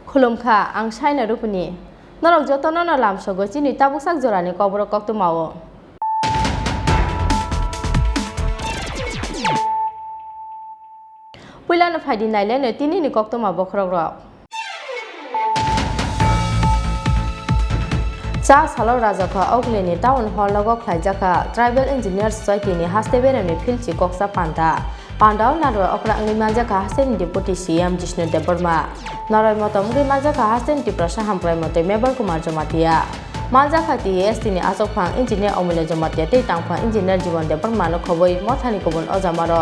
खुलुमखा आं साइना रुपनि नरक जतन न लामसगो चिनि ताबुकसाक जरानि कबर कक्तु मावो पुइलानो फाइदि नाइलेनो तिनिनि कक्तु मावो खरग्रक चा सालो राजाखा औगलेनि टाउन हल लगो ख्लाइजाखा ट्राइबल इंजिनियर सोसाइटीनि हास्ते बेरेनि फिल्डसि कक्सा पान्डाव नारो अक्रा अंगि माजाखा हास्तेनि डेपुटी सीएम जिष्णु देबबर्मा नरय मतम गै माजाखा हास्तेनि टिप्रसा हामप्राय मते मेबर कुमार जमातिया माजाखा टीएसटीनि आजोफां इंजिनियर अमूल्य जमातिया तै टांफा इंजिनियर जीवन देबबर्मा नो खबै मथानि गुबुन अजामारो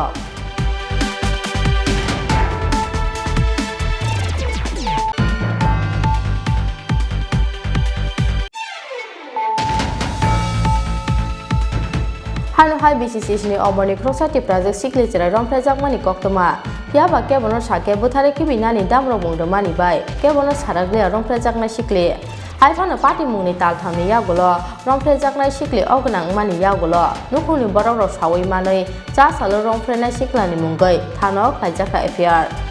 हानो हाई बीसीसी अमरनि क्रसाति प्राजेक्ट सिक्लेचरा रंफ्राजाकमानि कक्तमा याबा केबनो साके बुथारे किबिनानि दामरो बुंदो मानिबाय केबनो साराग्लिया रंफ्राजाकनाय सिक्ले हाइफानो पार्टी मुंनि तालथामनि यागुलो रंफ्राजाकनाय सिक्ले अगनां मानि यागुलो नुखुनि बरराव सावै मानै जा सालो रंफ्रायनाय सिक्लानि मुंगै थानो खायजाखा एफियार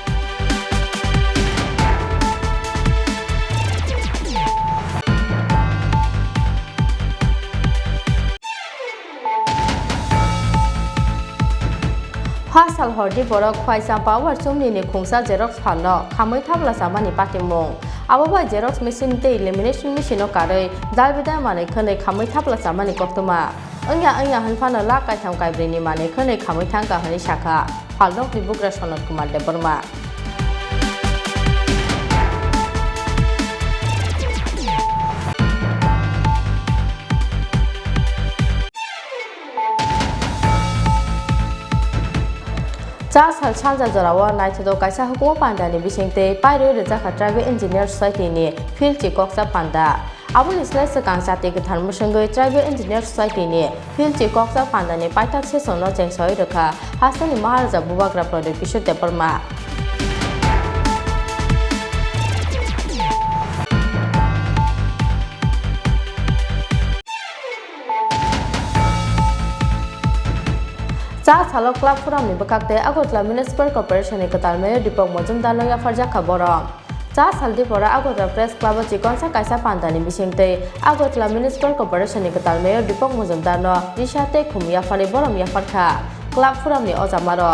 साल हरदि बरक ख्वाइसा पावर सुमनि खुंसा जेरक्स फानो खामै थाबला सामानि पाटिमुं आबोबा जेरक्स मेसिन ते लेमिनेशन मेसिनो कारै दालबिदा माने खनै खामै थाबला सामानि कक्तमा ओंया हनफानो ला कायथाम कायब्रेनि माने खनै खामै थांका हनि शाखा फालनकनि बुग्रा सनत कुमार देबबर्मा चा साल सानजा जरावा नाइथदो कायसा हुकुम पांडानि बिसिंते पाइरो रजाखा ट्राइबल इंजिनियर सोसाइटीनि फिल्डसि कक्सा पांडा आबुनि स्लाइस कांसाति गथान मुसंगै ट्राइबल इंजिनियर सोसाइटीनि फिल्डसि कक्सा पांडानि पाइथाक सेसनो चेंसय रखा हास्तानि महाराजा बुबाग्रा प्रदीप किशोर देबबर्मा चा सालो क्लब फोरामनि बकाकते आगरतला म्युनिसिपल कर्पोरेशननि कताल मेयर दीपक मजुमदार नो याफारजाखा बरम चा सालदि परा आगरतला प्रेस क्लब चिकनसा कायसा पांडानि बिसिंते आगरतला म्युनिसिपल कर्पोरेशननि कताल मेयर दीपक मजुमदार नो रिशाते खुम याफारि बरम याफारखा क्लब फोरामनि अजामारो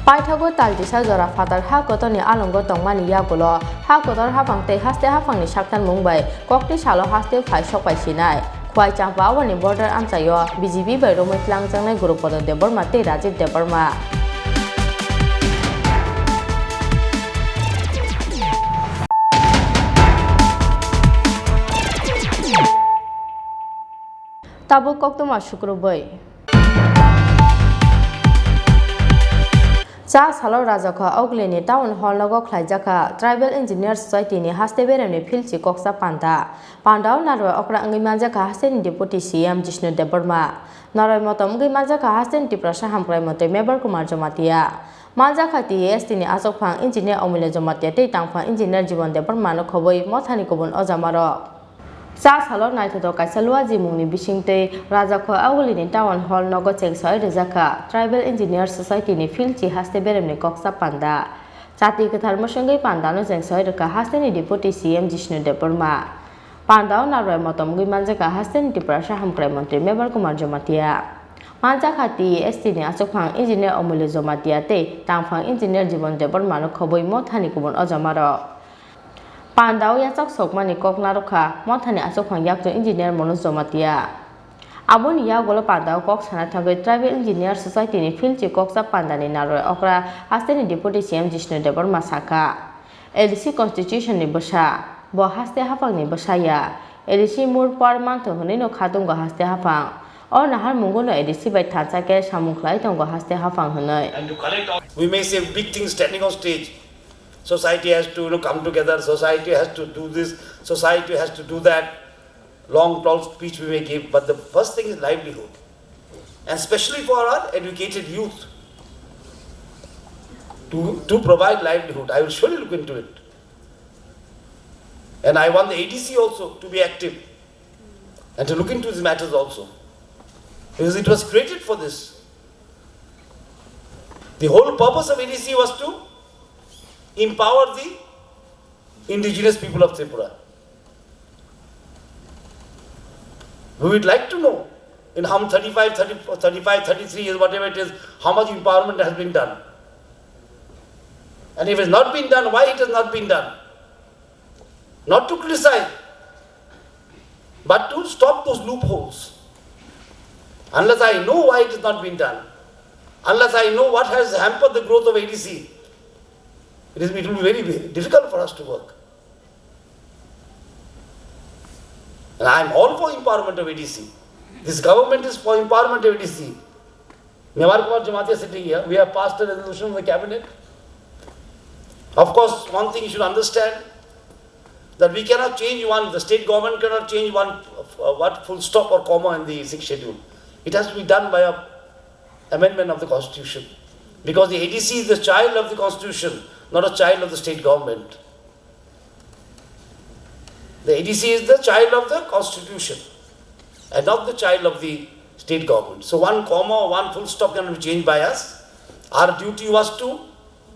पाइथागो तालदिसा जरा फादार हा गतनि आलंगो तंमानि यागुलो हा गतर हाफांते हास्ते हाफांनि साक्तान मुंबाय कक्ति सालो हास्ते फाइ सपायसिनाय ख्वाइ चांपावनि बर्डार आमचायो बीजेपी बै रोमैख्लांजांनाय गुरुपद देबबर्मा ते राजीव देबबर्मा ताबु कक्तमा शुक्रबै चा सालो राजाखा औगलेनि टाउन हल लगो ख्लाइजाखा ट्राइबल इंजिनियर सोसाइटीनि हास्ते बेरेनि फिल्डसि कक्सा पान्डाव नारो अक्रा अंगि माजाखा हास्तेनि डेपुटी सीएम जिष्णु देबबर्मा नरय मतम गै माजाखा हास्तेनि टिप्रसा हामप्राय मते मेबर कुमार जमातिया माजाखा टीएसटीनि आजोफां इंजिनियर अमूल्य जमातिया तै टांफा इंजिनियर जीवन देबबर्मा नो खबै मथानि गुबुन अजामारो चा सालो नाइथदो कायसालुआ जिमुंनि बिसिंते राजाखो आवलिनि टाउन हल नगो चेंसय रजाखा ट्राइबल इंजिनियर सोसाइटीनि फिल्डसि हास्ते बेरेमनि कक्सा पान्डा जाति गथार मसंगै पान्डानो चेंसय रखा हास्तेनि deputy CM Jishnu Debbarma Pandau naroi motom gui manjaka hasten Tripura Saham Krai Mantri Mebar Kumar Jomatia. Manjakati ST ni asokphang engineer Omule Jomatia te tangphang engineer Jibon Debor Manu khoboi mothani kubon ojamaro. Pandau yachok sokmani kokna rokha mothani asokphang yakto engineer Mono Jomatia. Aboni yagolo Pandau kok sana thagai Tribal Engineer Society ni filchi koksa pandani naroi okra hasten Deputy CM Jishnu Debor Masaka. LDC Constitution ni basa bo haste hafang ni basaya LDC mur parman to hone no khatung go haste hafang or nahar mungo no LDC by thansa ke samung khlai tong go haste hafang honoi. And to collect all, we may say big things standing on stage. Society has to come together, society has to do this, society has to do that. Long tall speech we may give, but the first thing is livelihood, and especially for our educated youth, to provide livelihood. I will surely look into it. And I want the ADC also to be active and to look into these matters also, because it was created for this. The whole purpose of ADC was to empower the indigenous people of Tripura. We would like to know in how 33 years, whatever it is, how much empowerment has been done. And if it has not been done, why it has not been done? Not to criticize, but to stop those loopholes. Unless I know why it has not been done, unless I know what has hampered the growth of ADC, it will be very, very difficult for us to work. And I am all for empowerment of ADC. This government is for empowerment of ADC. Mebar Kumar Jomatia is sitting here. We have passed a resolution of the cabinet. Of course, one thing you should understand, that we cannot change the state government cannot change what full stop or comma in the 6th schedule. It has to be done by an amendment of the constitution. Because the ADC is the child of the constitution, not a child of the state government. The ADC is the child of the constitution and not the child of the state government. So one comma or one full stop cannot be changed by us. Our duty was to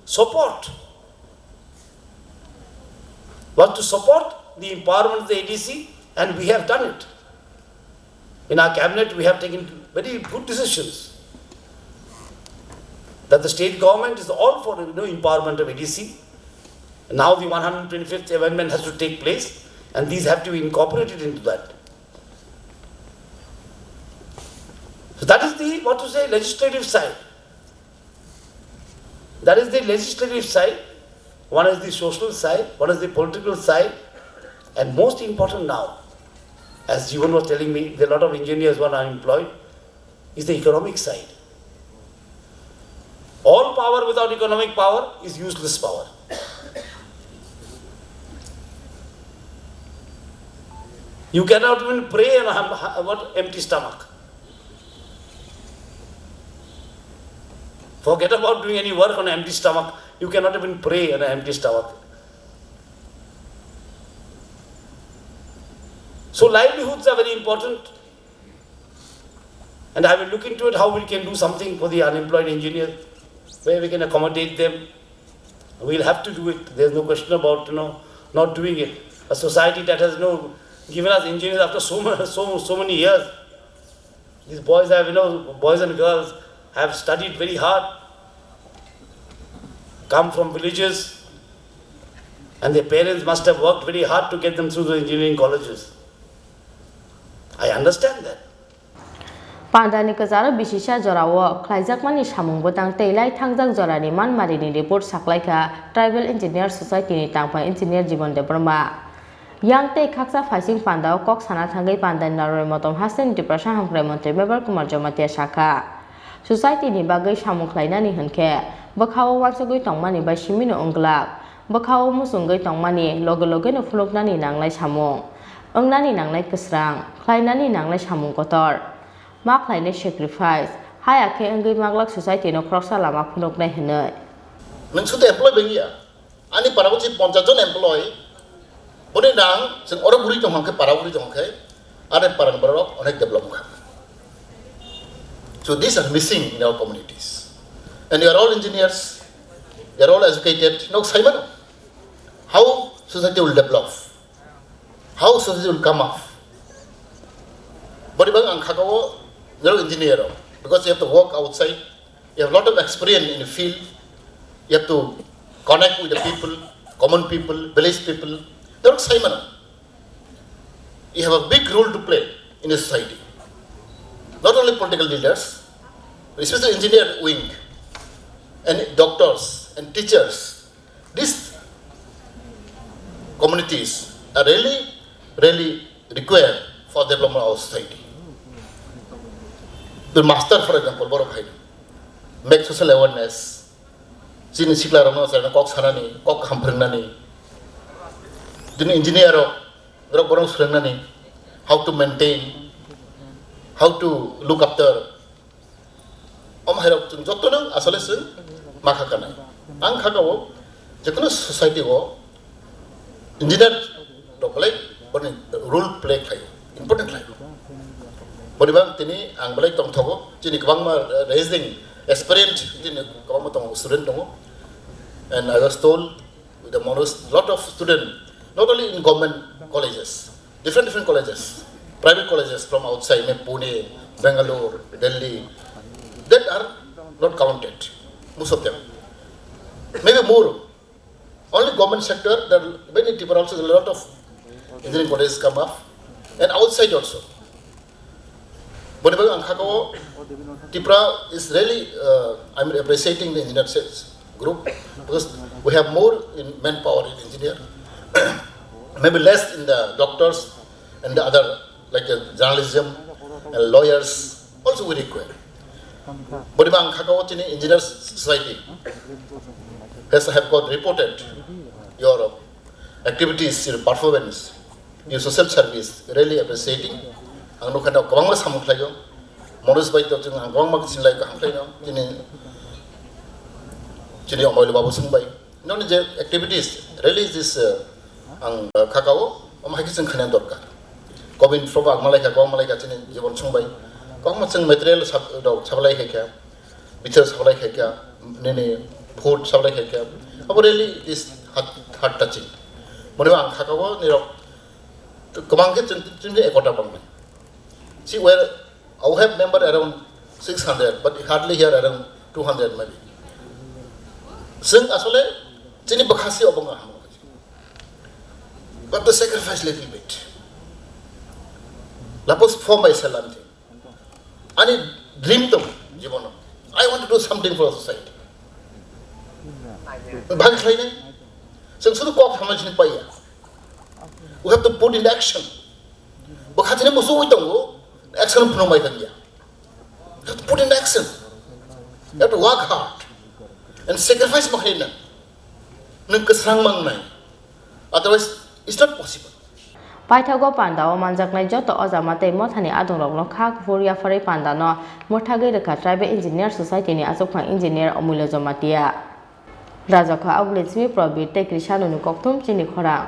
support the empowerment of the ADC, and we have done it. In our cabinet, we have taken very good decisions. That the state government is all for empowerment of ADC. Now the 125th amendment has to take place, and these have to be incorporated into that. So that is the, legislative side. That is the legislative side. One is the social side, one is the political side, and most important now, as Jivan was telling me, there are a lot of engineers who are unemployed, is the economic side. All power without economic power is useless power. You cannot even pray on empty stomach. Forget about doing any work on an empty stomach. You cannot even pray on an empty stomach. So livelihoods are very important. And I will look into it, how we can do something for the unemployed engineers, where we can accommodate them. We'll have to do it. There's no question about not doing it. A society that has given us engineers after so many years. These boys have, boys and girls have studied very hard, come from villages, and their parents must have worked very hard to get them through the engineering colleges. I understand that. Pandani Kazara Bishisha Jorawa, Klaijakmani Samung Botang Taylai Tangjak Jorani Man Marini report Saklaika, Tribal Engineer Society Tangpa Engineer Jibon de Burma. Yang Te Kaksa Fasing Pandao, Kok Sanatangai Pandan Naro Motom Hasen Tripura Saham Krai Mantri Mebar Kumar Jomatia Shaka. Society ni bagai Samung Klaina ni Hunke, Bakao Wansagui Tongmani by Shimino Unglak, Bakao Musungai Tongmani, Logo no Floknani Nanglai Samung, Ungnani Nanglai Kasrang, Klainani Nanglai Samung Kotor. Mark Line sacrifice, Hayake and Gay Maglak Society no cross Alama Punok Nehene. Mensude employ Bengia, Ani Parabuchi Pontajon employee, Bodinang, St. Oraburi to Honke, Paraburi to Honke, Ada Paranbarok, on a development. So these are missing in our communities. And you are all engineers, you are all educated, no Simon. How society will develop? how society will come up. But ang kakawo, you're an engineer because you have to work outside. You have a lot of experience in the field. You have to connect with the people, common people, village people. They're Simon. You have a big role to play in a society. Not only political leaders, but especially engineer wing and doctors and teachers. These communities are really required for development of society. The master, for example, make social awareness. Chini Khorang kok sarani, kok hamprnani. The engineer how to maintain, how to look after. Jotto asale sun makakanai. Ang kakawo, jekono society go engineer role play kayo, important kayo. Bodibang tini ang balay tong thogo, chini kabang raising experience chini kabang tong student tongo, and I was told with the lot of students, not only in government colleges, different colleges, private colleges from outside, Pune, Bangalore, Delhi, that are not counted, most of them. Maybe more. Only government sector, there are many Tripura also, a lot of engineering colleges come up, and outside also. But Tripura is really, I'm appreciating the engineer group because we have more in manpower in engineer, maybe less in the doctors and the other like journalism and lawyers also we require. But the engineers society have got reported your activities, your performance, your social service, really appreciating. Ang no kana kawang mas hamuk layo, modus by to ang kawang magsin layo kahang layo, chini omoy babu sungbay. No ni activities really this ang kakao, makikisang kanan dorkar. Kawin from ang malaika kawang malaika chini jibon sungbay. Kawang masang material sablay kaya, bitter sablay kaya, nini food sablay kaya. Abo really is heart touching. Moniwa ang kakao ni rok kumangkit chini ekota pangman. See, where I have member around 600, but hardly here around 200 maybe. Sing asole, chini bakasi obonga hamu. But to sacrifice little bit. Lapos for myself I'm thinking. Ani dream tum jibono. I want to do something for society. Bhag lain. Sing sudu kok hamal paya. We have to put in action. Bakatine musuh itong action from my You have to put in action. You have to work hard and sacrifice mahina. Nungkasang mangnay. Otherwise, it's not possible. Paithago panda o manjaknai joto ozamate mothani adongrok no khak furia fari panda no mothage rekha tribal engineer society ni asokha engineer amulya jamatia rajaka agletsmi probit te krishanu ni koktum Chini Khorang.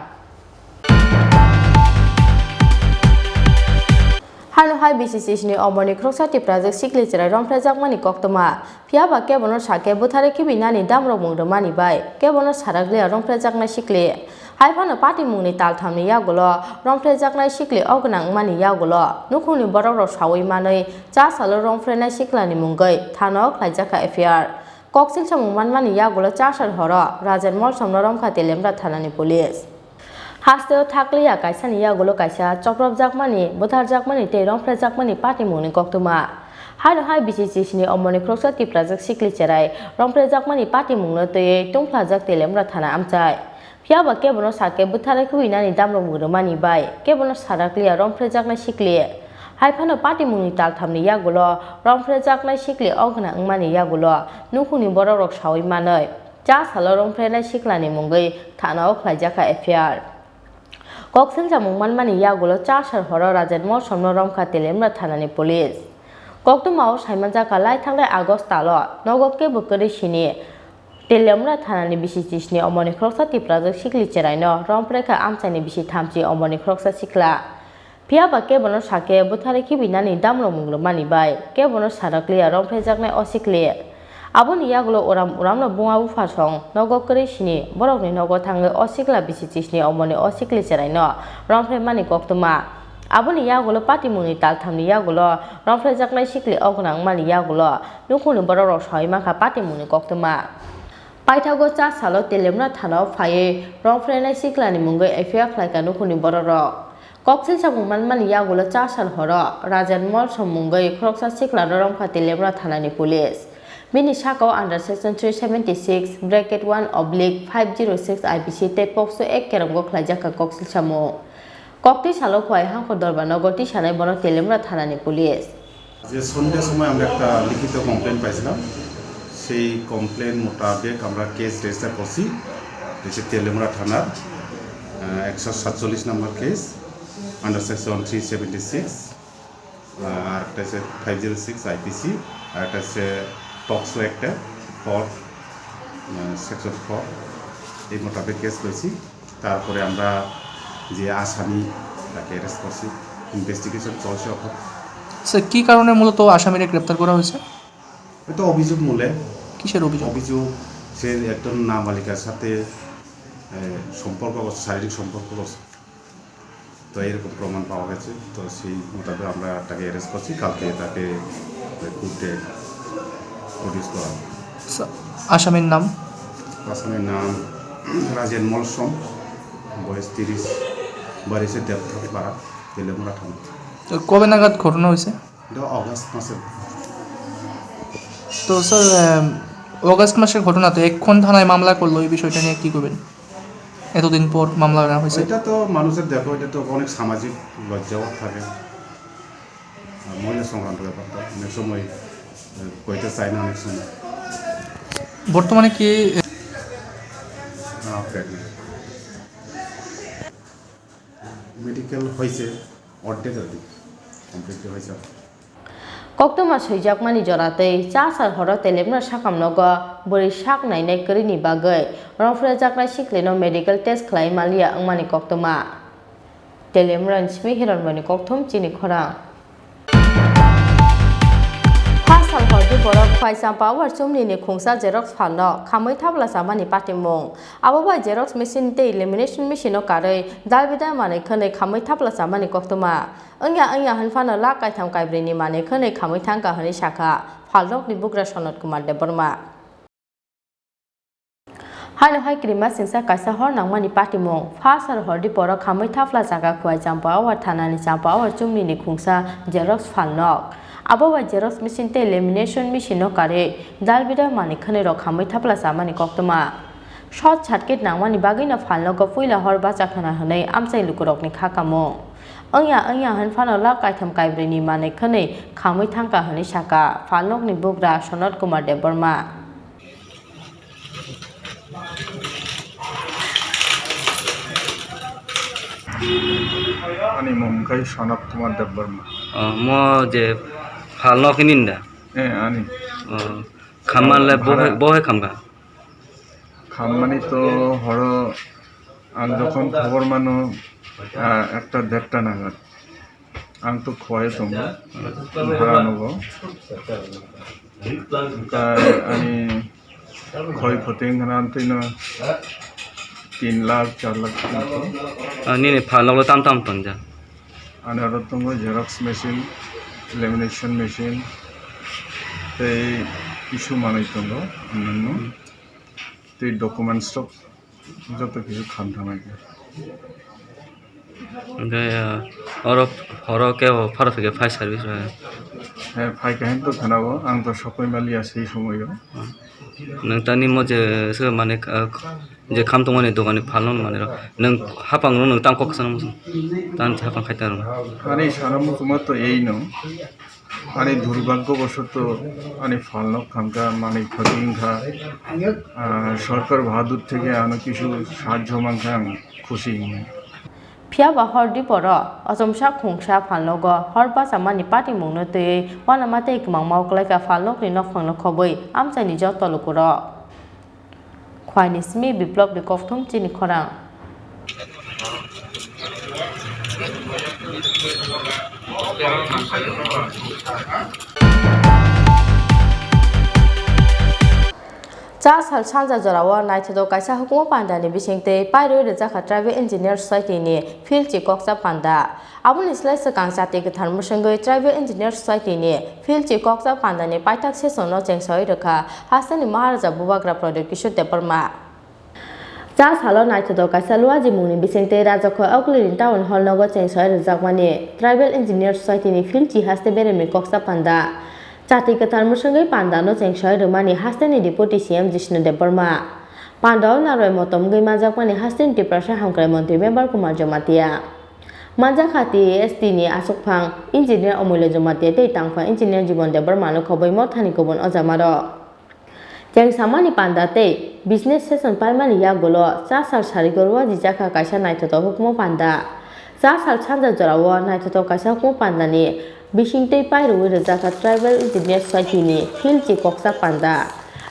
Hano hai BCC ni omoni kroksati project sikli chera rom project mani koktoma pia ba ke bonor sake buthare ki binani damro mungro mani bai ke bonor saragle rom project na sikli hai phano party mungni tal thamni yagulo rom project na sikli ognang mani yagulo nukhuni borok ro sawi manai cha salo rom frena siklani mungai thano khlaijaka affair koksil chamung mani yagulo cha sar horo rajan mol somnorom khatelemra thanani police Hasteo thakliya kaisa ni yagulo kaisa choprop jakmani buthar jakmani te romphra jakmani party muni koktuma haino hai BCC ni omoni kroksati project sikli cherai romphra jakmani party mungno te tungphla jak telemra thana amchai phia ba ke bono sake buthare khuina ni damro murmani bai ke bono sarakliya romphra jakna sikli hai phano party muni tal thamni yagulo romphra jakna sikli ogna ngmani yagulo nukhuni borok sawi manai cha salo romphra na siklani mungai thana khlaijaka affair Koksil jamung mani yagulo cha sar horo rajan mo somno rom khatelemra thanani police koktumao saimanja kalai thanglai August talo nogok ke bukari sini telemra thanani BCC ni omoni kroksati project sikli cheraino rompreka amchani bisi thamchi omoni kroksa sikla pia ba ke bono sake buthare ki binani damlo munglo mani bai ke bono sarakliya romprejaknai osikli Aboni yagulo uram no bunga ufa song nogo kri sini borok ni nogo thange osikla bisi chisni omoni osikli cherai no romfre mani koktuma Aboni yagulo pati muni tal thamni yagulo romfre jaknai sikli ognang mani yagulo nukhuni borok soi maka pati muni koktuma Paithago cha salo telemna thano phaye romfre nai siklani mungai afia khlaika nukhuni borok Koksil sabung mani yagulo cha sal horo rajan mol somungai kroksa sikla romkha telemna thanani police Mini Shako under section 376 bracket 1/506 IPC te pokso ek keramgo khlajaka koksil samo kokti salo khwai hangko dorba nogoti sanai bono telemra thanani police যে সন্ধ্যার সময় আমরা একটা লিখিত complain পাইছিলাম সেই complain মোতাবেক আমরা কেস রেজিস্টার করছি তেলেমুরা থানার 147 নম্বর কেস আন্ডার সেকশন 376 আর একটা আছে 506 আইপিসি আর একটা আছে টক্সো একটা 4 সেকশন 4 এই মোতাবেক কেস করেছি তারপরে আমরা যে আসামি তাকে অ্যারেস্ট করছি ইনভেস্টিগেশন চলছে এখন স্যার কি কারণে মূলত আসামিকে গ্রেফতার করা হয়েছে এটা অভিযোগ মূলে কিসের অভিযোগ অভিযোগ সে একজন নাবালিকার সাথে সম্পর্ক শারীরিক সম্পর্ক করছে তো এরকম প্রমাণ পাওয়া গেছে তো সেই মোতাবেক আমরা তাকে অ্যারেস্ট করছি কালকে তাকে কোর্টে প্রডিউস করা আসামির নাম আসামির নাম রাজেন মলসম বয়স 30 বাড়িছে দেবপাড়া তেলেমুরা থানা কবে নাগাদ ঘটনা হয়েছে এটা অগাস্ট মাসে তো স্যার অগাস্ট মাসের ঘটনাতে এক্ষণ থানায় মামলা করলো এই বিষয়টা নিয়ে কী করবেন এতদিন পর মামলা করা হয়েছে এটা তো মানুষের দেখো এটা তো অনেক সামাজিক লজ্জাও থাকে মহিলা সংক্রান্ত ব্যাপারটা অনেক সময় কইতে চায় না অনেক সময় বর্তমানে কি মেডিকেল হয়েছে অর্ধেক আর কি কমপ্লিট হয়েছে Koktoma sejak mani joratei cha sal horo telemna sakam nogo bori sak nai nai kri ni bagai romfre jaknai sikleno medical test khlai malia angmani koktoma telemra smi hiron mani kokthom Chini Khorang Pasal hordi borok paisam power chumni ni khungsa xerox phalno khamai thabla samani patimung aboba xerox machine te lamination machine no karei dalbida mane khane khamai thabla samani koktoma Anya hanfano la kai tham kai brini mane khane khamai thangka hani shaka phalok ni bugra sonot kumar de borma Haino hai krima singsa kaisa hor nangmani patimung fasar hordi borok khamai thapla jaga khwai champa awar thanani champa awar chumni ni khungsa xerox phalnok Aboba xerox machine te lamination machine no kare dalbida mane khane ro khamai thapla samani koktoma short circuit nangmani bagina phalno ko puila hor bacha khana hanai amchai lukurok ni khakamo Anya hanfano la kai tham kai brini mane khane khamai thangka hani shaka phalok ni bugra sonot kumar de borma Ani mumkai sonot kumar de borma mo je phalno kininda ani khamanle bohe khamga খাম্মানি তো হড় আং যখন খবর মানো একটা দেড়টা নাগাদ আং তো খোয়াই তোমরা ভাড়া নেব আমি ক্ষয়ক্ষতি আনতেই না 3 lakh 4 lakh nini phalno tam tam tanja আর আরো তোমরা জেরক্স মেশিন লেমিনেশন মেশিন এই ইস্যু মানাই তোমরা অন্যান্য এই ডকুমেন্টস সব যত কিছু খান থামাইকে horo ke pharo theke phai service হ্যাঁ ফাই কাহিন তো খানাবো আং তো সবাই মালি আছে এই সময় nang tani mo je se mane je kham tongani dogani phalon mane nang hapang no nang tam kok sanam tan hapang khaita ro আরে সারামু তোমার তো এই ন আরে দুর্ভাগ্যবশত আরে ফালন খামকা মানে ক্ষতিংখা সরকার বাহাদুর থেকে আনো কিছু সাহায্য মাংখা খুশি Pia ba hordi poro asomsa khungsa phalnogo horba samani pati mungno te wana mate ikmang mau klai ka phalnok ni nok phangno khoboi amchai ni jot tolukuro khwani smi biplop de kokthum Chini Khorang Cha sal sanja jorawa naitho kaisa hukuma panda ni bisingte pairo re jakha tribal engineer society ni field chi koksa panda abun islai sakang jati ke tharmu sangoi tribal engineer society ni field chi koksa panda ni paitak se sono chengsoi rakha hasani maharaja bubagra product kisho teparma cha salo naitho kaisa luaji mungni bisingte rajakho auklin town hall nogo chengsoi rajakmani tribal engineer society ni field chi haste bere mi koksa panda Chati ketar musangai pandano chengsoi rumani hasteni deputy CM Chini Khorang pandao naroi motom gai majakmani hasten Tripura hamkrai mantri member Kumar Jamatia majakhati ST ni asukphang engineer Amulya Jamatia tei tangphang engineer Jibon Khorang no khobai mothani kobon ojamaro chengsamani panda tei business session palmani yagolo cha sal sarigorwa jijakha kaisa naithoto hukmo panda cha sal chanja jorawo naithoto kaisa hukmo panda ni Bisingtei pairu rejaka tribal engineer society ni field chi koksa panda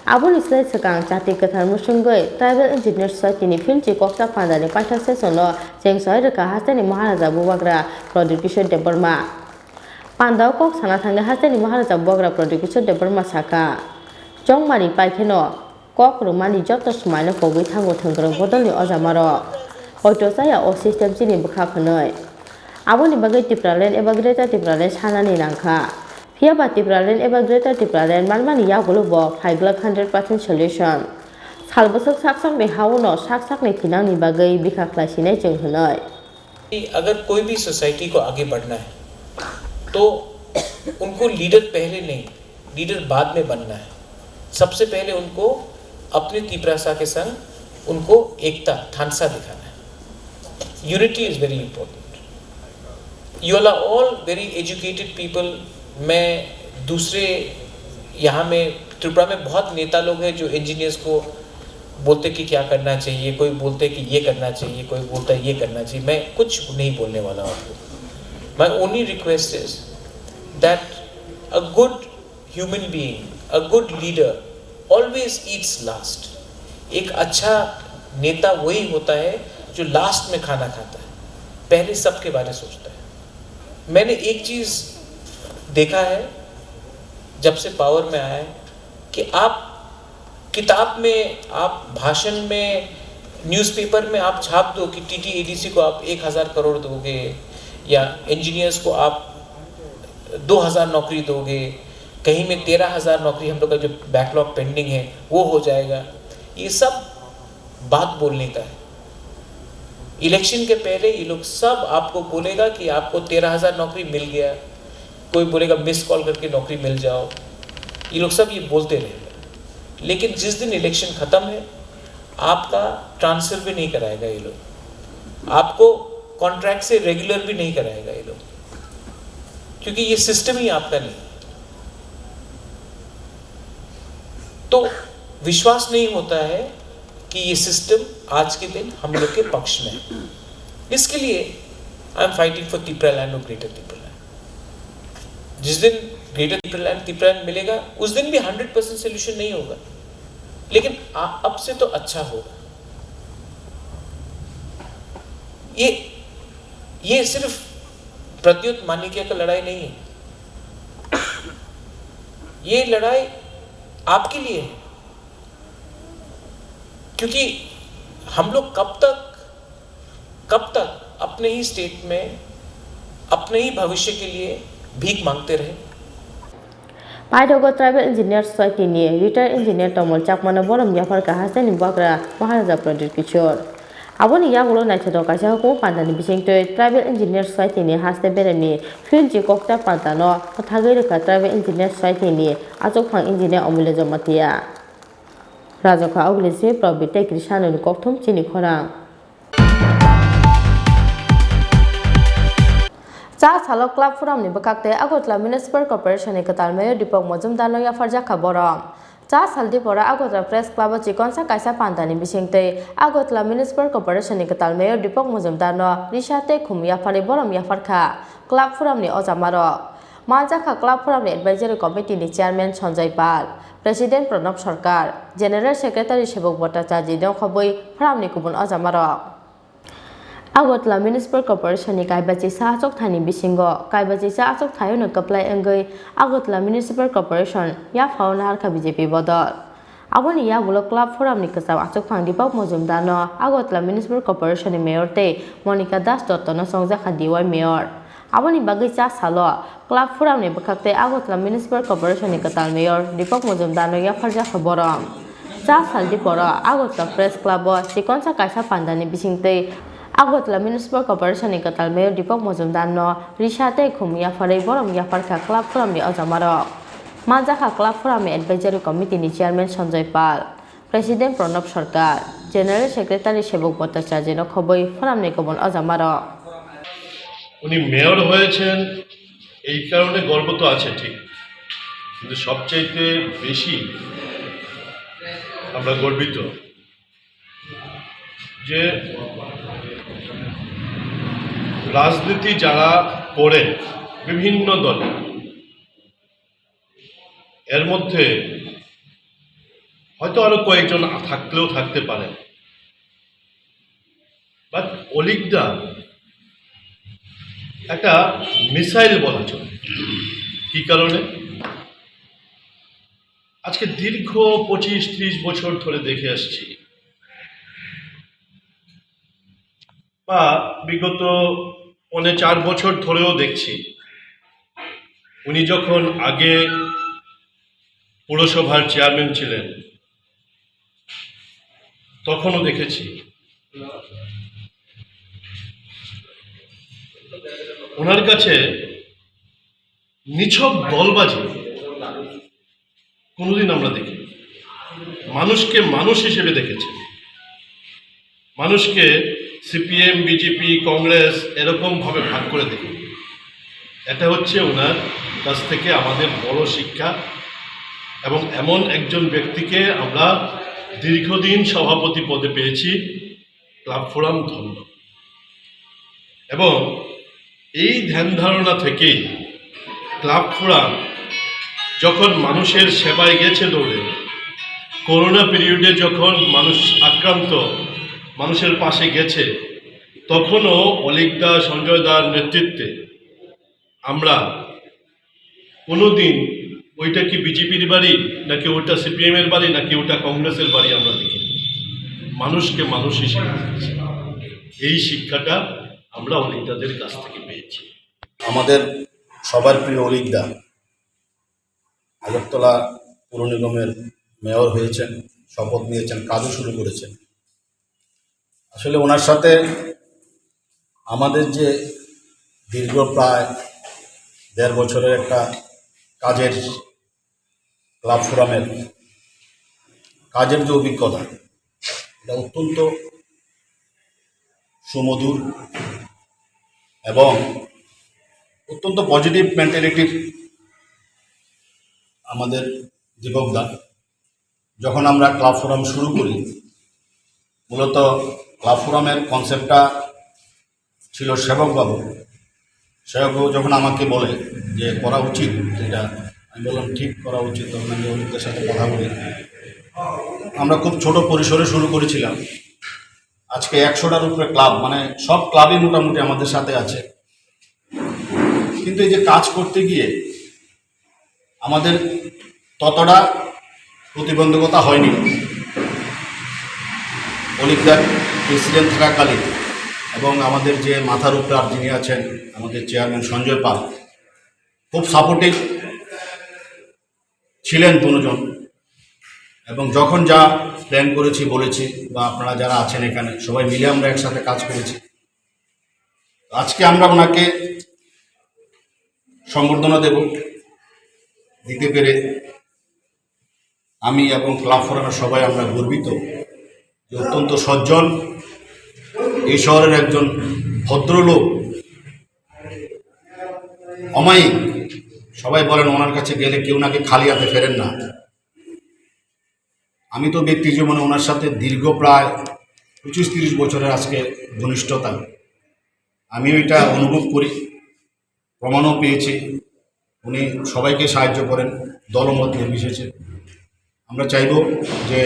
abun islai sakang chati kathar musungoi tribal engineer society ni field chi koksa panda ni paitha sesono chengsoi reka hasani maharaja bubagra production department panda kok sana thanga hasani maharaja bubagra production department saka chongmani paikheno kok rumani joto sumaina kogui thango thangro bodol ni ojamaro oito saya o system chini bukha khnoi Aboni bagai Tripura land eba greater Tripura land sanani nangkha. Pia ba Tripura land eba greater Tripura land manmani yagulu bo 100% solution. Salbosok saksak me hauno saksak ne tinang ni bagai bikha klasinai jeng hnoi. अगर कोई भी society को आगे बढ़ना है तो उनको leader पहले नहीं लीडर बाद में बनना है सबसे पहले उनको अपने त्रिपुरा के संग उनको एकता थानसा दिखाना है unity is very important You are all very educated people. मैं दूसरे यहाँ में त्रिपुरा में बहुत नेता लोग हैं जो इंजीनियर्स को बोलते कि क्या करना चाहिए कोई बोलते कि ये करना चाहिए कोई बोलता है ये करना चाहिए मैं कुछ नहीं बोलने वाला हूँ आपको My only request is that a good human being, a good leader always eats last. एक अच्छा नेता वही होता है जो लास्ट में खाना खाता है पहले सबके बारे में सोचता है मैंने एक चीज देखा है जब से पावर में आया है कि आप किताब में आप भाषण में न्यूज़पेपर में आप छाप दो कि TTADC को आप 1000 करोड़ दोगे या इंजीनियर्स को आप 2000 नौकरी दोगे कहीं में 13000 नौकरी हम लोग का जो बैकलॉग पेंडिंग है वो हो जाएगा ये सब बात बोलने का है इलेक्शन के पहले ये लोग सब आपको बोलेगा कि आपको 13000 नौकरी मिल गया कोई बोलेगा मिस कॉल करके नौकरी मिल जाओ ये लोग सब ये बोलते रहेंगे लेकिन जिस दिन इलेक्शन ख़त्म है आपका ट्रांसफ़र भी नहीं कराएगा ये लोग आपको कॉन्ट्रैक्ट से रेगुलर भी नहीं कराएगा ये लोग क्योंकि ये सिस्टम ही आपका नहीं तो विश्वास नहीं होता है कि ये सिस्टम आज के दिन हम लोग के पक्ष में है इसके लिए I am fighting for Tripura land और ग्रेटर त्रिपुरा लैंड जिस दिन ग्रेटर त्रिपुरा लैंड मिलेगा उस दिन भी 100% सोल्यूशन नहीं होगा लेकिन अब से तो अच्छा होगा ये सिर्फ प्रद्युत मानिक्य का लड़ाई नहीं है ये लड़ाई आपके लिए है क्योंकि हम लोग कब तक अपने ही स्टेट में अपने ही भविष्य के लिए भीख मांगते रहे Paidogo tribal engineer society ni retired engineer Tomol Chakmana Borom Yafar Kahasa ni Bakra Maharaja Project Kishore Aboni Yagulo Naito Kasha Ko Pandani Bisingto tribal engineer society ni haste bereni field ji kokta pantano Thagere ka tribal engineer society ni Azokphang engineer Amulya Jamatia Rajakha Auglise Probite Krishna Kokthum Chini Khorang Cha Salok Club Forum ni bakakte Agotla Municipal Corporation ni katal mayor Dipok Mojumdar no ya farjakha borom Cha Saldi pora Agotla Press Club chikonsa kaisa pantani bisingte Agotla Municipal Corporation ni katal mayor Dipok Mojumdar no risate khum ya fari borom ya farkha Club Forum ni ojamaro Manjakha Club Forum ni Advisory Committee ni Chairman Sanjay Pal President Pranab Sarkar General Secretary Shebok Bhattacharya dong khoboi forum ni kubun ojamaro Agotla Municipal Corporation ni kaibachi sa achok thani bisingo kaibachi sa achok thayo no kaplai angai Agotla Municipal Corporation ya fauna har ka BJP bodol Aboni yagulo club forum ni kasab achuk phang Deepak Majumdar no Agotla Municipal Corporation ni mayor te Monica Das Dotto no songja khadiwai mayor. Aboni bagai cha salo club forum ni bakhakte Agotla Municipal Corporation ni katal mayor Deepak Majumdar no ya farja khaboram. Cha saldi poro Agotla Press Club o sikonsa kaisa pandani bisingte Agotla Municipal Corporation ni katal mayor Deepak Majumdar no rishate khumya farai borom ya farka club forum ni ajamaro. Manjaka Club Forum Advisory Committee ni Chairman Sanjay Pal, President Pranab Sarkar, General Secretary Shebok Bhattacharya no khoboi forum ni kobon ajamaro. উনি mayor হয়েছেন এই কারণে গর্ব তো আছে ঠিক, কিন্তু সবচাইতে বেশি আমরা গর্বিত যে রাজনীতি যারা করেন বিভিন্ন দলে, এর মধ্যে হয়তো আরো কয়েকজন থাকলেও থাকতে পারে, বাট অলিকদা একটা মিসাইল বলা চলে। কি কারণে? আজকে দীর্ঘ 25-30 বছর ধরে দেখে আসছি, বা বিগত 4 বছর ধরেও দেখছি, উনি যখন আগে পৌরসভার চেয়ারম্যান ছিলেন তখনও দেখেছি ওনার কাছে নিছক দলবাজি কোনোদিন আমরা দেখি। মানুষকে মানুষ হিসেবে দেখেছে, মানুষকে সিপিএম, বিজেপি, কংগ্রেস এরকম ভাবে ভাগ করে দেখি। এটা হচ্ছে ওনার কাছ থেকে আমাদের বড় শিক্ষা, এবং এমন একজন ব্যক্তিকে আমরা দীর্ঘদিন সভাপতি পদে পেয়েছি, ক্লাব ফোরাম ধন্য। এবং এই ধ্যান ধারণা থেকেই ক্লাব ফোরাম যখন মানুষের সেবায় গেছে দৌড়ে, করোনা পিরিয়ডে যখন মানুষ আক্রান্ত, মানুষের পাশে গেছে, তখনও অলিকদা, সঞ্জয় দার নেতৃত্বে আমরা কোনোদিন ওইটা কি বিজেপির বাড়ি নাকি ওটা সিপিএম এর বাড়ি নাকি ওটা কংগ্রেসের বাড়ি আমরা দেখি, মানুষকে মানুষ হিসেবে দেখেছি। এই শিক্ষাটা আমরা অলিকদাদের কাছ থেকে পেয়েছি। আমাদের সবার প্রিয় অলিকদা আগরতলা পৌর নিগমের মেয়র হয়েছেন, শপথ নিয়েছেন, কাজও শুরু করেছেন। আসলে ওনার সাথে আমাদের যে দীর্ঘ প্রায় 1.5 বছরের একটা কাজের, ক্লাব ফোরামের কাজের যে অভিজ্ঞতা, এটা অত্যন্ত সুমধুর এবং অত্যন্ত পজিটিভ মেন্টালিটির আমাদের দীপকদা। যখন আমরা ক্লাব ফোরাম শুরু করি, মূলত ক্লাব ফোরামের কনসেপ্টটা ছিল সেবকবাবু। সেবকবাবু যখন আমাকে বলে যে করা উচিত এটা, আমি বললাম ঠিক করা উচিত। তখন আমি অলিকদার সাথে কথা বলি। আমরা খুব ছোট পরিসরে শুরু করেছিলাম, আজকে 100টার উপরে ক্লাব, মানে সব ক্লাবই মোটামুটি আমাদের সাথে আছে। কিন্তু এই যে কাজ করতে গিয়ে আমাদের ততটা প্রতিবন্ধকতা হয়নি। অলিকদার প্রেসিডেন্ট থাকাকালীন এবং আমাদের যে মাথার উপরে আর যিনি আছেন আমাদের চেয়ারম্যান সঞ্জয় পাল, খুব সাপোর্টিভ ছিলেন দুজন। এবং যখন যা প্ল্যান করেছি, বলেছি, বা আপনারা যারা আছেন এখানে সবাই মিলে আমরা একসাথে কাজ করেছি। আজকে আমরা ওনাকে সংবর্ধনা দিতে পেরে আমি এবং ক্লাব ফোরামের সবাই আমরা গর্বিত যে অত্যন্ত সজ্জন, এই শহরের একজন ভদ্রলোক, অমায়িক। সবাই বলেন ওনার কাছে গেলে কেউ নাকি খালি হাতে ফেরেন না। আমি তো ব্যক্তি জীবনে ওনার সাথে দীর্ঘ প্রায় 25-30 বছরের আজকে ঘনিষ্ঠতা, আমি এটা অনুভব করি, প্রমাণও পেয়েছি। উনি সবাইকে সাহায্য করেন, দলমত নির্বিশেষে। আমরা চাইব যে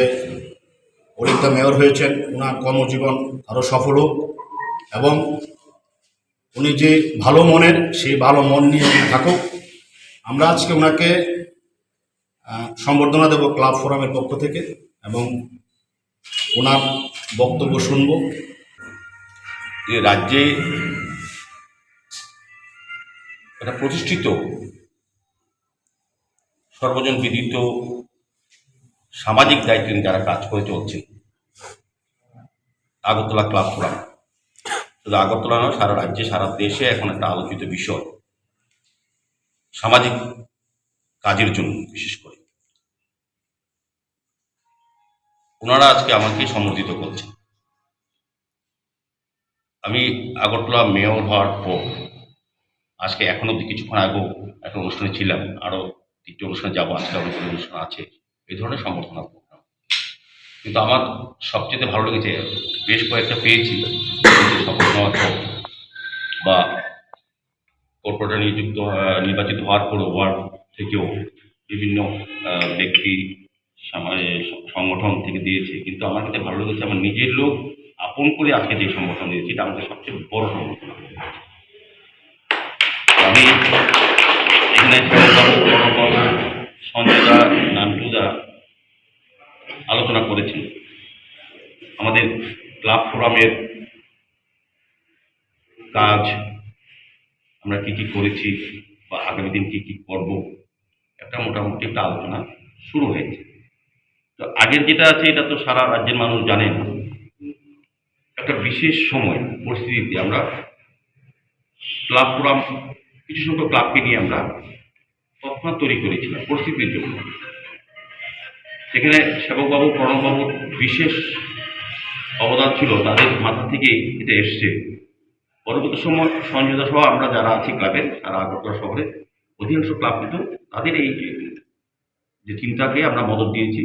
অলিকদা মেয়র হয়েছেন, ওনার কর্মজীবন আরও সফল হোক এবং উনি যে ভালো মনের, সেই ভালো মন নিয়ে উনি থাকুক। আমরা আজকে ওনাকে সম্বর্ধনা দেব ক্লাব ফোরামের পক্ষ থেকে এবং ওনার বক্তব্য শুনব। যে রাজ্যে একটা প্রতিষ্ঠিত সর্বজন বিদিত সামাজিক দায়িত্ব নিয়ে যারা কাজ করে চলছে, আগরতলা ক্লাব ফোরাম শুধু আগরতলা নয়, সারা রাজ্যে সারা দেশে এখন একটা আলোচিত বিষয় সামাজিক কাজের জন্য। বিশেষ করে ওনারা আজকে আমাকে সম্বোধিত করছেন। আমি আগরতলা মেয়র হওয়ার পর আজকে এখনো কিছুক্ষণ আগেও একটা অনুষ্ঠানে ছিলাম, আরও তিনটে অনুষ্ঠানে যাবো, আজকে অনেক অনুষ্ঠান আছে এই ধরনের সম্বর্ধনা প্রোগ্রাম। কিন্তু আমার সবচেয়ে ভালো লেগেছে, বেশ কয়েকটা পেয়েছি শপথ নেওয়ার পর বা কর্পোরেটর নির্বাচিত হওয়ার পরও ওয়ার্ড থেকেও বিভিন্ন ব্যক্তি সংগঠন থেকে দিয়েছে। কিন্তু আমার কাছে ভালো লেগেছে আমার নিজের লোক আপন করে আজকে যে সংগঠন দিয়েছে, এটা আমাদের সবচেয়ে বড় সংগঠন। আমি এখানে সঞ্জয়দা, নান্টুদা আলোচনা করেছেন আমাদের ক্লাব ফোরামের কাজ, আমরা কি কি করেছি বা আগামী দিন কি কি করব, একটা মোটামুটি একটা আলোচনা শুরু হয়েছে। তো আগের যেটা আছে এটা তো সারা রাজ্যের মানুষ জানেন। একটা বিশেষ সময় পরিস্থিতিতে আমরা ক্লাব ফোরাম কিছু সংখ্যক ক্লাবকে নিয়ে আমরা তৎক্ষণাৎ তৈরি করেছিলাম পরিস্থিতির জন্য। সেখানে সেবকবাবু, প্রণববাবুর বিশেষ অবদান ছিল, তাদের মাথা থেকে এটা এসছে। পরবর্তী সময় সঞ্জয়দা সহ আমরা যারা আছি ক্লাবের, সারা আগরতলা শহরে অধিকাংশ ক্লাব কিন্তু তাদের এই যে চিন্তাকে আমরা মদত দিয়েছি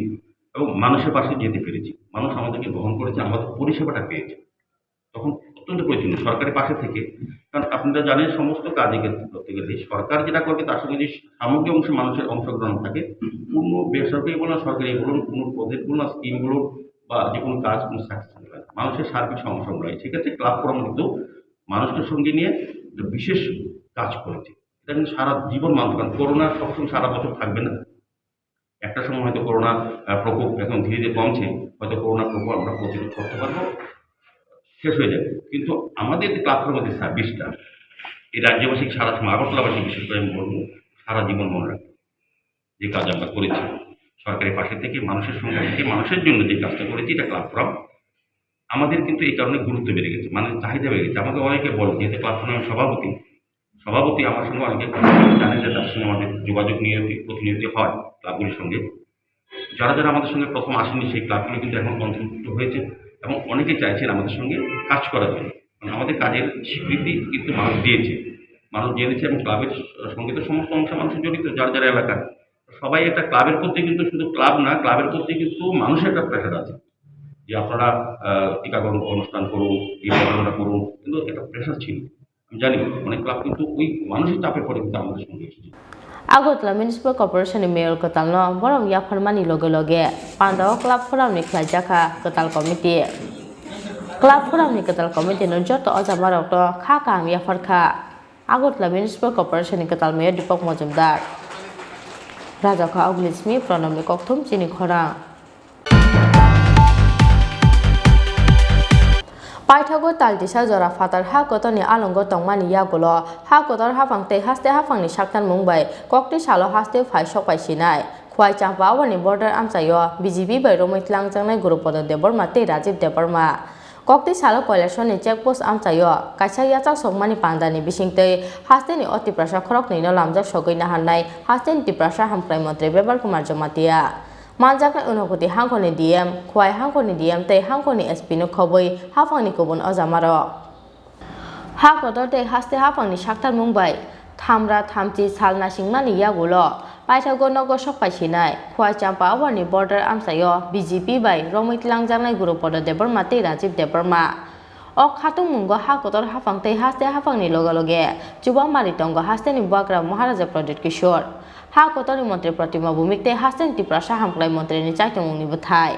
এবং মানুষের পাশে যেতে পেরেছি। মানুষ আমাদেরকে গ্রহণ করেছে, আমাদের পরিষেবাটা পেয়েছে। তখন অত্যন্ত প্রয়োজন সরকারের পাশে থেকে, কারণ আপনারা জানেন সমস্ত কাজে করতে গেলে সরকার যেটা করবে তার সঙ্গে যে সামগ্রিক অংশে মানুষের অংশগ্রহণ থাকে, পূর্ণ বেসরকারি বলুন সরকারি বলুন, কোনো প্রজেক্ট বলুন স্কিম বলুন বা যে কোনো কাজ কোনো সাকসেস হয় মানুষের সার্বিক অংশগ্রহণ রয়েছে। সেক্ষেত্রে ক্লাব ফোরাম কিন্তু মানুষকে সঙ্গে নিয়ে বিশেষ কাজ করেছে। এটা কিন্তু সারা জীবন মানুষ, কারণ করোনা সবসময় সারা বছর থাকবে না। একটা সময় হয়তো করোনা প্রকোপ এখন ধীরে ধীরে কমছে, হয়তো করোনা প্রকোপ আমরা প্রতিরোধ করতে পারবো, শেষ হয়ে যাবে। কিন্তু আমাদের ক্লাবের মধ্যে সার্ভিসটা এই রাজ্যবাসী, সারা সময় আগরতলাবাসী বিশেষ করে আমি বলবো সারা জীবন মনে রাখবে যে কাজ আমরা করেছি সরকারের পাশে থেকে, মানুষের সঙ্গে থেকে, মানুষের জন্য যে কাজটা করেছি, এটা ক্লাব ফোরাম আমাদের কিন্তু এই কারণে গুরুত্ব বেড়ে গেছে, মানুষের চাহিদা বেড়ে গেছে। আমাকে অনেকে বলে যেহেতু ক্লাব ফোরামের সভাপতি আমার সঙ্গে অনেকে জানেন যে তার সঙ্গে আমাদের যোগাযোগ প্রতিনিয়ত হয় ক্লাবগুলির সঙ্গে। যারা যারা আমাদের সঙ্গে প্রথম আসেনি সেই ক্লাবগুলি কিন্তু এখন অন্তর্ভুক্ত হয়েছে এবং অনেকে চাইছেন আমাদের সঙ্গে কাজ করার জন্য। মানে আমাদের কাজের স্বীকৃতি কিন্তু মানুষ দিয়েছে, মানুষ জেনেছে এবং ক্লাবের সঙ্গে তো সমস্ত অংশ মানুষ জড়িত, যার যারা এলাকার সবাই একটা ক্লাবের প্রতি, কিন্তু শুধু ক্লাব না, ক্লাবের প্রতি কিন্তু মানুষের একটা প্রেশার আছে যে আপনারা টিকাকরণ অনুষ্ঠান করুন, এই ঘটনাটা করুন, কিন্তু একটা প্রেশার ছিল। আমি জানি অনেক ক্লাব কিন্তু ওই মানুষের চাপের পরে কিন্তু আমাদের সঙ্গে এসেছে। আগরতলা মিউনিসিপাল কর্পোরেশন মেয়র কেতাलनो बरम याफरमानि लगे लगे पांडाव क्लाब फोरामनि ख्लाइजाखा केताल कमिटि क्लाब फोरामनि केताल कमिटि नो जत अजामारक खा काम याफरखा আগরতলা মিউনিসিপাল কর্পোরেশন केताल मेयर दीपक मजुमदार राजाखा अग्लिस्मी प्रणबनि कक्थुम चिनी खरां पाइथागो तालदिसा जरा फातार हा गतनि आलंगो तंगमानि यागुलो हा गतर हाफांते हास्ते हाफांनि साक्तान मुंबाइ कक्ति सालो हास्ते फाइ सकाइसिनाय खुवाइ चांपा आवनि बर्डार आमचायो बीजेपी बै रमैथलांजांनाय गुरुपद देबरमा ते राजीव देबरमा कक्ति सालो कैलासनि चेकपोस्ट आमचायो काइसा याचाक सकमानि पान्दानि बिसिंतै हास्तेनि अतिप्रसा खरकनिनो लामजाक सगैना हाननाय हास्तेनि तिप्रासा हामख्राय मन्त्रि बेबार कुमार जमातिया मानजाकनाय उनगति हांखनि डीएम खुवाइ हांखनि डीएम तै हांखनि एसपि नो खबै हाफांनि गुबुन अजामारो हा गदर तै हास्ते हाफांनि साक्तार मुंबाइ थामरा थामथि साल नासिंमानि यागुलो पाइथागो नगो सकाइसिनाय खुवाइ चांपा आवनि बर्डार आमचायो बीजेपी बै रमैथलांजांनाय गुरुपद देबरमा तै राजीव देबरमा अ खातुं मुंगो हा गदर हाफां तै हास्ते हाफांनि लगे लगे जुबा मारि तंगो हास्तेनि बाग्रा महाराजा प्रदीप किशोर हा गदरनि मन्त्रि प्रतिमा भूमिक तै हास्तेनि तिप्रासा हामख्लाय मन्त्रिनि चाइतमुंनि बुथाय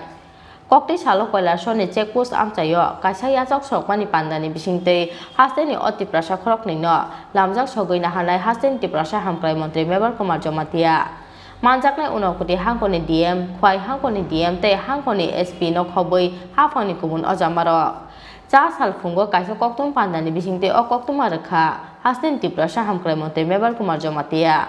कक्ति सालो कैलासनि चेकपोस्ट आमचायो काइसा याचक सकमानि पान्दानि बिसिंतै हास्तेनि अतिप्रासा खरकनिनो लामजाक सगैना हानाय हास्तेनि तिप्रासा हामख्लाय मन्त्रि मेबार Kumar Jamatia manjaknai unokoti hangkoni DM khwai hangkoni DM tei hangkoni SP no khobui hafangni kubun ojamaro cha salphungo kaisa koktum pandani bisingte o koktum arkha hasten Tripura sahamkrai montre Mebar Kumar Jomatia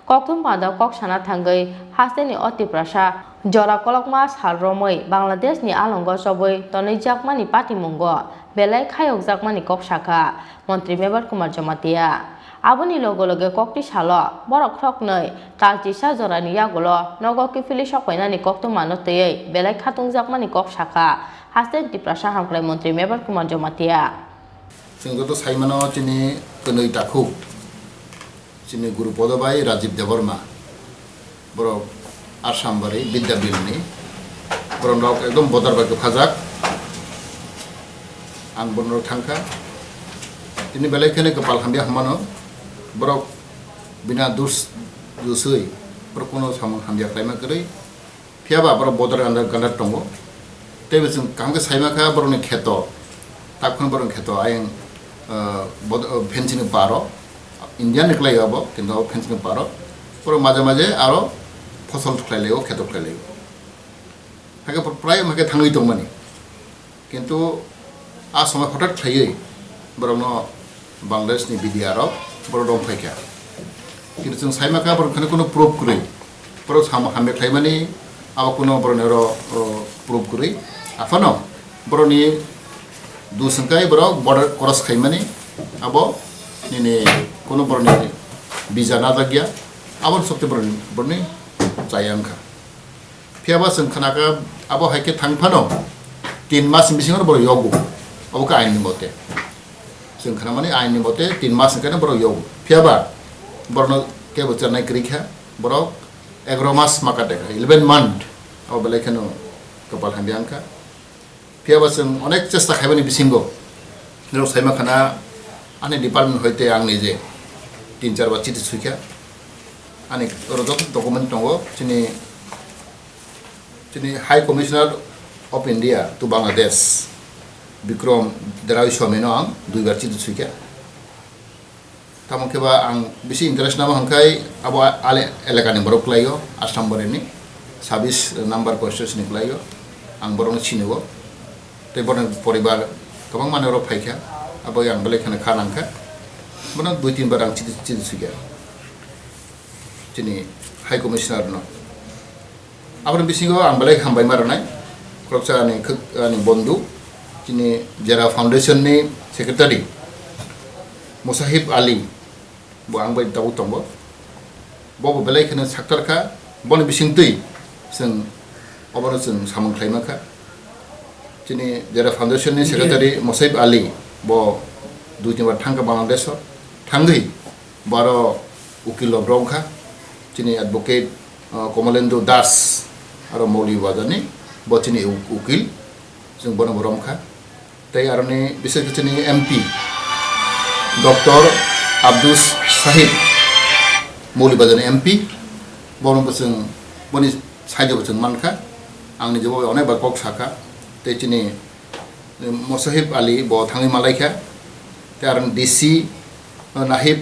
koktum panda kok sana thangai hasteni o Tripura sa jora kolokma salromoi Bangladesh ni alongo soboi tonai jakmani patimungo belai khayok jakmani kok shaka montre Mebar Kumar Jomatia aboni logo loge kokti salo borok kroknoi talchisa jorani yagulo nogo kifili sokwainani koktum manotei belai khatung jakmani kok shaka hasten Tripura sahamkrai montre Mebar Kumar Jomatia जों तो साइमानो चिनी कनई टाखु चिनी गुरु पदबाई राजीव देवर्मा बरो आसाम बारै विद्या बिलनि बरन राव एकदम बदर बागो फाजाक आं बनरो थांखा तिनि बेलायखेने कपाल हामबिया हमानो बरो बिना दुसै बरो कोनो सामन हामबिया खायमा करै फियाबा बरो बदर गान्दार दंगो तेबे जों कामके साइमाखा बरोनि खेतो ताखुन बरन खेतो आयं फेंसिंग पारो इंडिया निकलाई अब किंतु फेंसिंग पारो पर माजे माजे आरो फसल खलाइलेओ खेतो खलाइलेओ हागे प्राय माके थांगै दंमानि किंतु आ समय हठात थायै बरनो बांग्लादेश नि बिडिआर बर दं फायखा किंतु जों साइमाका बरखने कोनो प्रूफ करै पर साम हामे थायमानि आव कोनो बरनेरो प्रूफ करै आफानो बरनि दूसंकाय बरो बॉर्डर क्रॉस खाइमानी अब निने कोनो बरनि बिजा ना जागिया आबर सबते बरनि जायांखा फियाबा जों खनाका अब हायके थांफानो 3 मास बिसिङर बर योगु अब का आइननि मते जों खना माने आइननि मते 3 मास कने बर योगु फियाबा बरनो के बचनाय क्रिखा बर 11 मास माकाटे 11 मंथ अब बेलेखनो कपाल हांबियांखा फियाबा जों अनेक चेष्टा खायबानि बिसिंगो जेराव साइमा खाना आंनि डिपार्टमेन्ट हयते आंनि जे 3-4 बार चिठि सुखिया आंनि रजत डकुमेन्ट दङ चिनि high commissioner of India to Bangladesh Bikram देरावि स्वामीनो आं 2 बार चिठि सुखिया तामकेबा आं बिसि इन्टारेस्ट नामा हंखाय अब आले एलेकानि बरक लायो आसाम बरेनि 26 नम्बर क्वेश्चन निकलायो आं बरनो चिनिगो तेबर परिवार गोबां मानरो फायखा अब आं बेलेखने खानांखा माने 2-3 बार आं चिठि सुखिया चिनि हाई कमिशनार न आबर बिसिङो आं बेलेख हामबाय मारनाय क्रपसा आनि बन्धु चिनि जेरा फाउन्डेशन नि सेक्रेटारि मुसाहिब आली बो आं बाय दाउ तंबो बो बेलेखने साक्टारखा बन बिसिंतै जों अबरो जों सामन खायमाखा चिनि जेरा फाउन्डेशन नि सेक्रेटारि मुसाहिब आली बो 2-3 बार थांगा बांग्लादेश थांगै बारो उकिल ब्रंखा चिनि एडवोकेट कमलेन्दु दास आरो मौली बाजानि बचिनि उकिल जों बन ब्रंखा तै आरनि बिसोर चिनि एमपी डॉक्टर आब्दुस साहिब मौली बाजानि एमपी बन जों बनि साइजो जों मानखा आंनि जब अनेक बार कक साखा तै चिनि मुसाहिब आली बो थाङै मालायखा तै आरनि डीसी नाहिब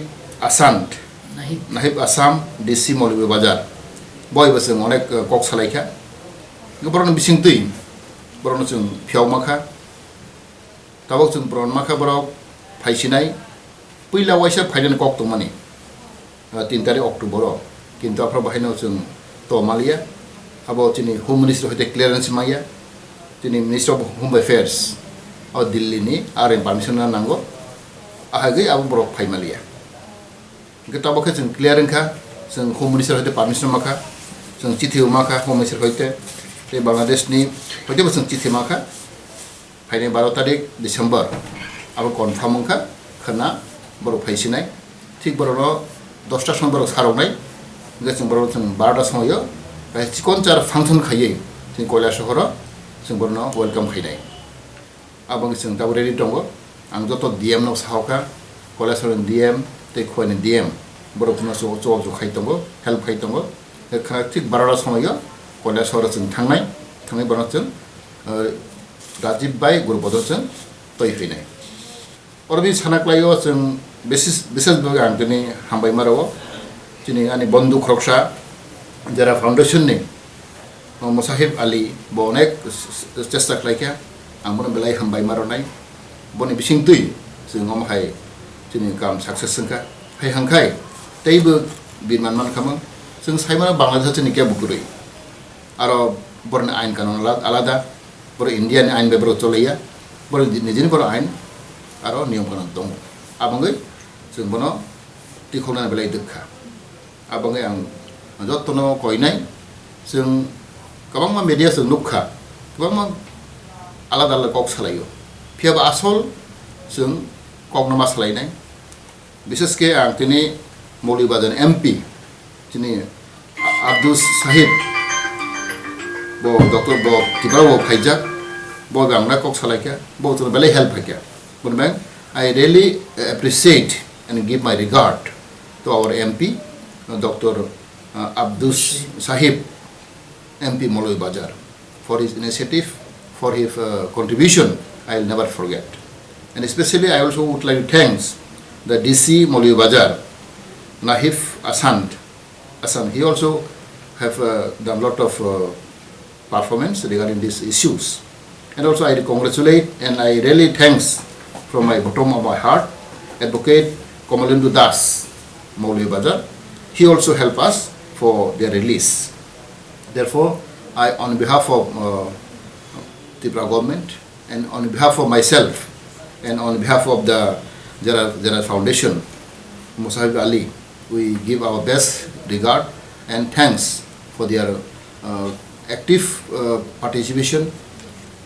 आसाम डीसी मौलवी बाजार बयबो जों अनेक कक सालायखा बरनो बिसिंतै बरनो जों फियाव माखा ताबक जों ब्रन माखा बराव फायसिनाय पहिला वाइसा फाइनान कक दंमानि 3 तारिख अक्टोबर किन्तु आफ्रा बाहायनो जों तमालिया अब चिनि होम मिनिस्टर हयते क्लियरेन्स माया चिनि मिनिस्टर अफ होम अफेयर्स और दिल्ली नि आरे परमिशन नांगो आहागै अब बरक फाइमालिया गताबखे जों क्लियरेनखा जों होम मिनिस्टर हयते परमिशन माखा जों चिठि माखा होम मिनिस्टर हयते बे बांग्लादेश नि हयते जों चिठि माखा फाइने 12 तारिख डिसेम्बर अब कन्फार्म खा खना बर फाइसिनाय ठीक बरनो 10टा सम बर सारनाय जों बर जों 12टा समयो चिकन चार फांसन खायै जों कयला सहर जों बरनो वेलकाम खायनाय आबं जों दाबो रेडि दङ आं जत डीएम नाव साहका कयला सहर डीएम तै खयनि डीएम बरफना ज खाय दङ हेल्प खाय दङ खना ठीक 12टा समयो कयला सहर जों थांनाय बरनो जों राजीव बाई गुरुपद जों तय फैनाय अरबि सानाक्लायो जों विशेष भागे आं दिनै हामबाय माराव दिनै आंनि बन्धु ख्रक्सा jara foundation ni Musahib Ali bonek cesta klaika amon belai hambai maronai boni bising tui singom hai chini kam success sengka hai hangkai teibu bin man kamang sing saimana Bangladesh chini kya bukurui aro borna ain kanon alada bor Indian ain bebro choleya bor nijini bor ain aro niyom kanon tong abangai sing bono tikhona belai dekha abangai ang jottono koinai sing kabang media sing nukha kabang alada kok salayo phiaba asol sing kok nama salainai বিশেষ ke ang tini Maulibajan MP tini Abdus Sahib bo Dr. bo Tripura bo Phaijak bo gamna kok salaika bo to belai help hakya bon bang I really appreciate and give my regard to our MP Dr. Abdus Sahib MP Maulibajar for his initiative, for his contribution. I'll never forget. And especially I also would like to thank the DC Maulibajar, Nahif Asan. He also have done a lot of performance regarding these issues. And also I congratulate and I really thanks from my bottom of my heart, Advocate Komalindu Das Maulibajar. He also helped us for their release. Therefore, I, on behalf of Tripura government and on behalf of myself and on behalf of the Jara Foundation, Musahib Ali, we give our best regard and thanks for their active participation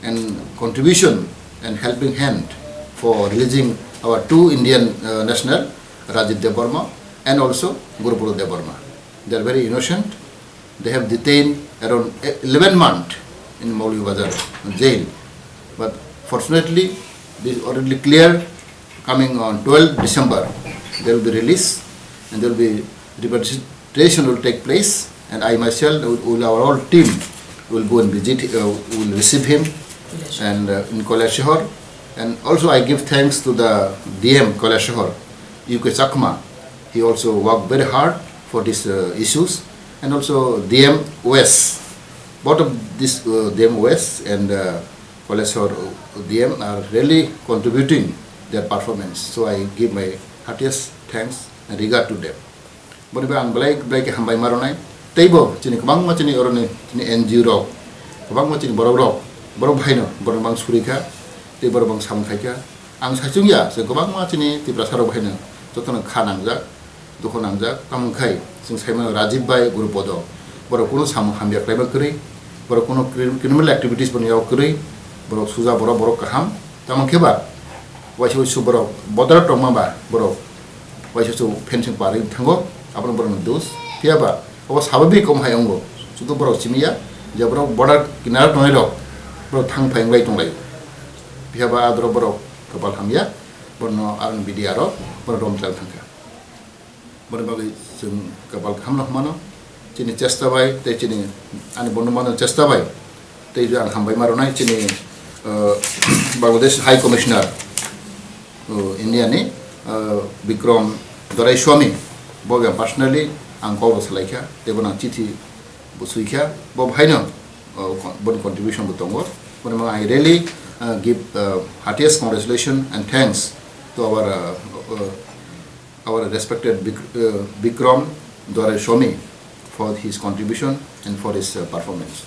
and contribution and helping hand for releasing our two Indian national, Rajiv Devarma and also Gurupuru Devarma. They are very innocent. They have detained around 11 months in Maulibajar jail. But fortunately, this is already clear. Coming on 12 December, they will be released and there will be repatriation will take place. And I myself, with our whole team, will go and visit, will receive him and in Kolashahar. And also I give thanks to the DM Kolashahar, UK Chakma. He also worked very hard for these issues. And also DM OS. Both of this DM OS and Kolashahar DM are really contributing their performance. So I give my heartiest thanks and regard to them. But ang balai ke hambai maronai teibo chini kabang ma chini oroni chini NGO rok kabang ma chini borok bhaino borok bang surika te borok bang samkhaika ang sachungya se kabang ma chini Tripura sarok bhaino jotona khanangjak dukhonangjak kamkhai sing saimano Rajiv bai Gurupodo borok kuno sam hambiak laiba kri borok kuno criminal activities bon yaw kri borok suja borok kaham tamangkheba waisho su borok bodar tongma ba borok waisho su fencing pari thango apron borok dos piaba o sababik om hayongo sudu borok chimiya je borok border kinar tonai rok borok thang phang lai tonglai piaba adro borok kapal hamya borno aran bidiaro borok romtal thangka borok bagi sung kapal hamlah mano chini chesta bai te chini ani borno mano chesta bai te jang hambai maronai chini Bangladesh High Commissioner India ni Bikram Dorai Swami boga personally ang ko salaika te bona chithi busuika bo bhaino bon contribution butongo bon I really give heartiest congratulations and thanks to our respected Bikram Dorai Swami for his contribution and for his performance.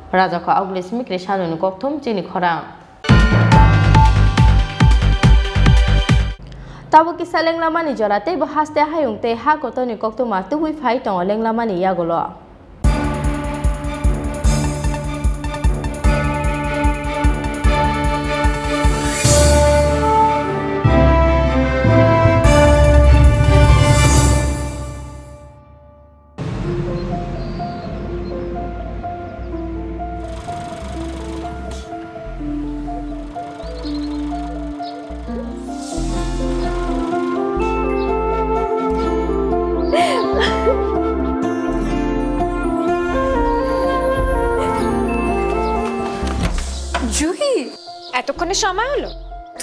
Raja ko agles mi krishanu kokthum Chini Khorang. Tabu kisa lenglama ni jorate bahaste hayung te ha koto ni koktuma tuhui phai tong lenglama ni yagolo. এতক্ষণে সময় হলো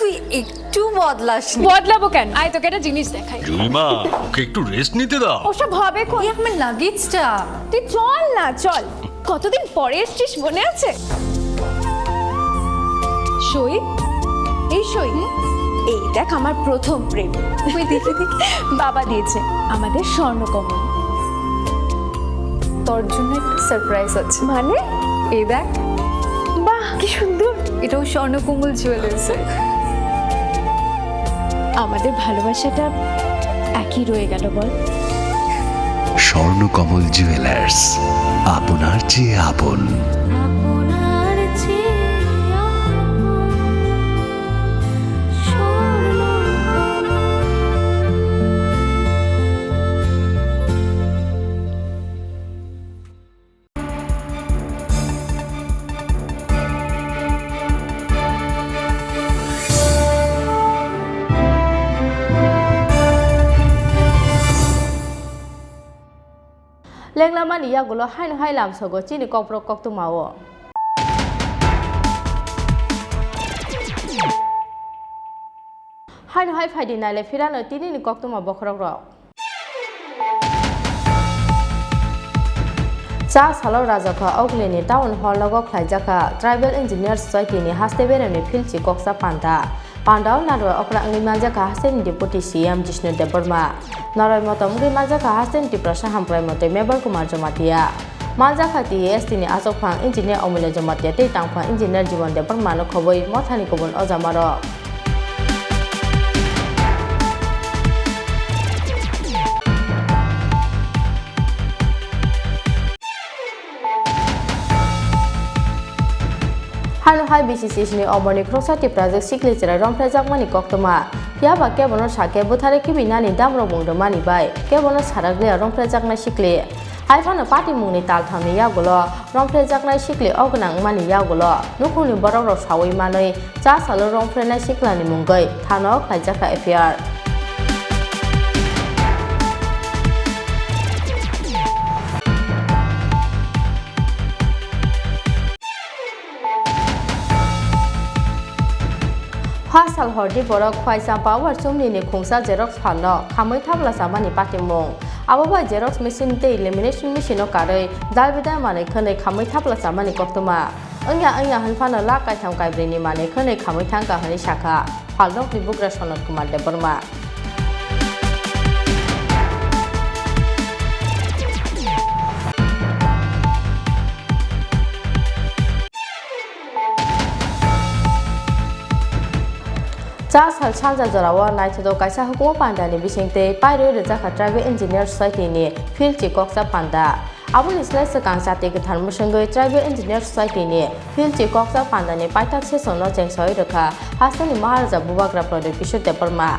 তুই একটু বদলাসনি। বদলাবো কেন? আয় তোকে একটা জিনিস দেখাই। জুলিমা ওকে একটু রেস্ট নিতে দাও। ওসব হবে কোন? এই আমার লাগেজটা। তুই চল না চল। কতদিন পরে এসেছিস মনে আছে? সই এই সই এই দেখ আমার প্রথম প্রেম। তুই দেখে দেখে বাবা দিয়েছে আমাদের স্বর্ণকমল। তোর জন্য একটা সারপ্রাইজ আছে। মানে এই দেখ, বাহ কি সুন্দর। এটাও স্বর্ণকমল জুয়েলার্সে। আমাদের ভালোবাসাটা একই রয়ে গেল বল। স্বর্ণকমল জুয়েলার্স, আপনার চেয়ে আপন। Lenglaman iya gulo hai lam sogo chini kopro kok tu mawo. Hai phai nai le firan tini ni kok tu ma bokrok rok. Cha salo raja kha ogle ni town hall logo khlai jaka tribal engineer society ni haste bere ni philchi koksa panda. Pandao naro okra angi manja ka hasen deputy CM Chini Khorang. Narai motom ngi manja ka hasen Tripura hamprai mote member Kumar Jamatia. Manja khati ST ni asok phang engineer omile Jamatia te tangphang engineer Chini Khorang mano khoboi mothani kobon ojamaro. Hai BCC ni omoni krosati project sikli chera rom project mani koktoma ya ba ke bono sake buthare ki binani damro bungdo mani bai ke bono saragle rom project na sikli hai phana party mungni tal thamni ya golo rom project na sikli ognang mani ya golo nukhuni borok rok sawai manoi cha salo rom project na siklani mungai thano khaijaka affair Pasal hordi borok khwaisa power chumni ni khungsa xerox phano khamoi thabla samani patimong aboba xerox machine te lamination machine o karei dalbida mane khane khamoi thabla samani koktoma anya hanfano la kai tham kai brini mane khane khamoi thangka hani shakha phalok ni bugra sonat kumar deborma Cha sal sanja jarawa naitho kaisa hukuma panda ni bisingte pairo rejaka tribal engineer society ni field chikoksa panda abun islai sakang sate ke tharmu sangai tribal engineer society ni field chikoksa panda ni paitak se sono chengsoi rakha hasani maharaja bubagra product kishu deparma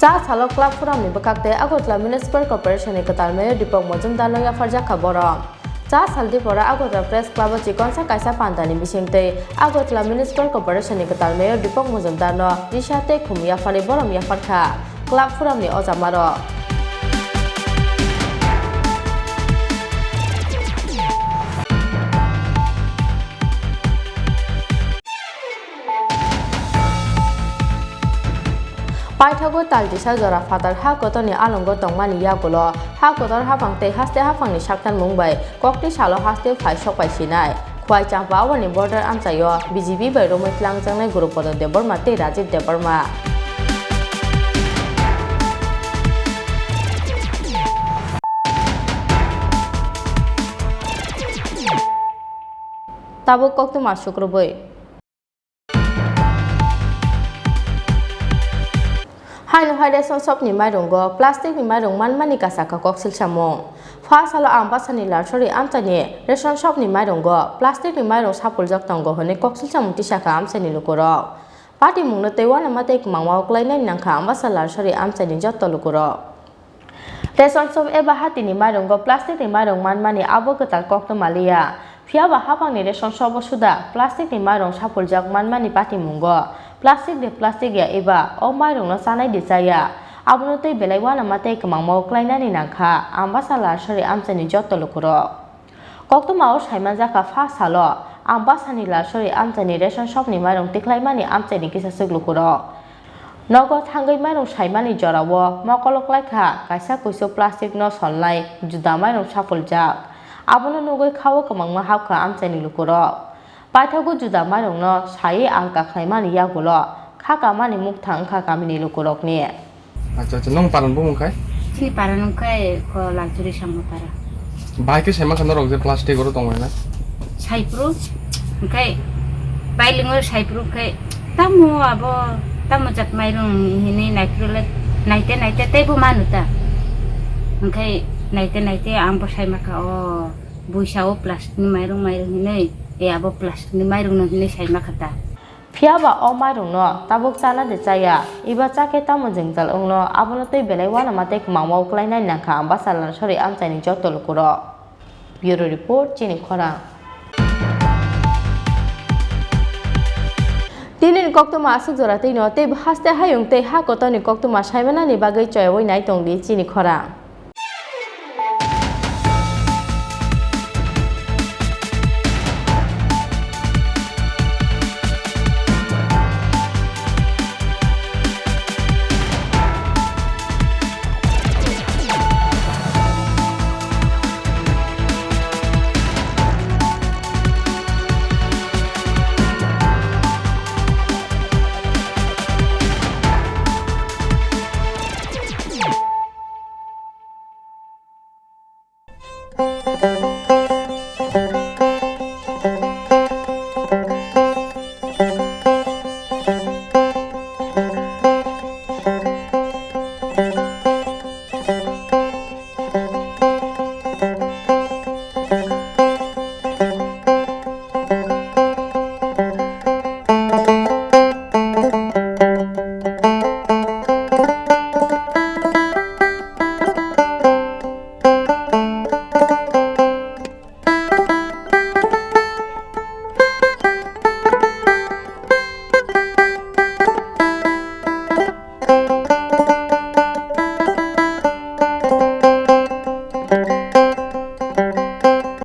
Cha salo club forum ni bakakte Agotla municipal corporation ni katal mayor Dipok Mojumdar lo ya farja khaborom Cha saldi pora Agotla press club chi konsa kaisa panda ni bisingte Agotla municipal corporation ni katal mayor Dipok Mojumdar no rishate khumya fari borom ya farkha club forum ni ojamaro Paithago Taldisa Jora Father Hakotoni Alongo Tongmani Yagulo, Hakotor Hapangte Haste Hapang ni Shaktan Mumbai, Kokti Shalo Haste Phai Shokai Sinai, Kwai Champa ni border Amsayo, BGB by Romit Langjangai Gurupodo Deborma Te Rajiv Deborma. Tabu Koktu Masukruboy. Hai reson shop ni mairungo plastic ni mairung manmani kasaka koksil samong fa salo ambasani larchori amtani reson shop ni mairungo plastic ni mairung sapuljak tongo hone koksil samung tisaka amsani lukuro pati mungna tewana mate kumangwa klainai nangkha ambasal larchori amsani jotto lukuro reson shop eba hati ni mairungo plastic ni mairung manmani abo ketal kokto malia Fia ba hapang ni reson shop suda plastic ni mairung sapuljak manmani pati mungo Plastik de plastik ya eba o mairung no sanai desaya Abono tei belaiwa na mate kemang mau klaina ni nangkha ambasala sori amchani jotto lokuro. Kokto mao saiman jaka fa salo ambasani la sori amchani ration shop ni mairong tiklaimani amchani kisa suglukuro. Nogo thangai mairong saimani jorawo mokolok laikha kaisa kuiso plastic no sonlai juda mairong sapuljak. Abono nugoi khawo kemang ma hapkha amchani lukuro. Paithago juda mairong no sai alka khlaimani yagulo khaka mani mukthang khaka mini lukurokni. Acha nong paran bung kai? Si paran kai ko luxury sama para. Bai ke sema khandor je plastic oro tong na. Saipro kai bailingo saipro kai tamu abo tamu jak mairung ini naite tebo manuta. Kai naite ambo sai maka o buisao plastic ni mairung ini abo plastic ni mairung ni sai makata. Piaba o mairung no tabuk sana de chaya iba chake tamu jengjal ongno abono tei belaiwa na mate kemang mau klainai nangkha ambasala sori amchani jotto lokuro. Bureau report Chini Khorang. Dinin koktoma asuk jora tei no tei haste hayung tei ha kotoni koktoma saimana ni bagai choyawoi nai tongdi Chini Khorang.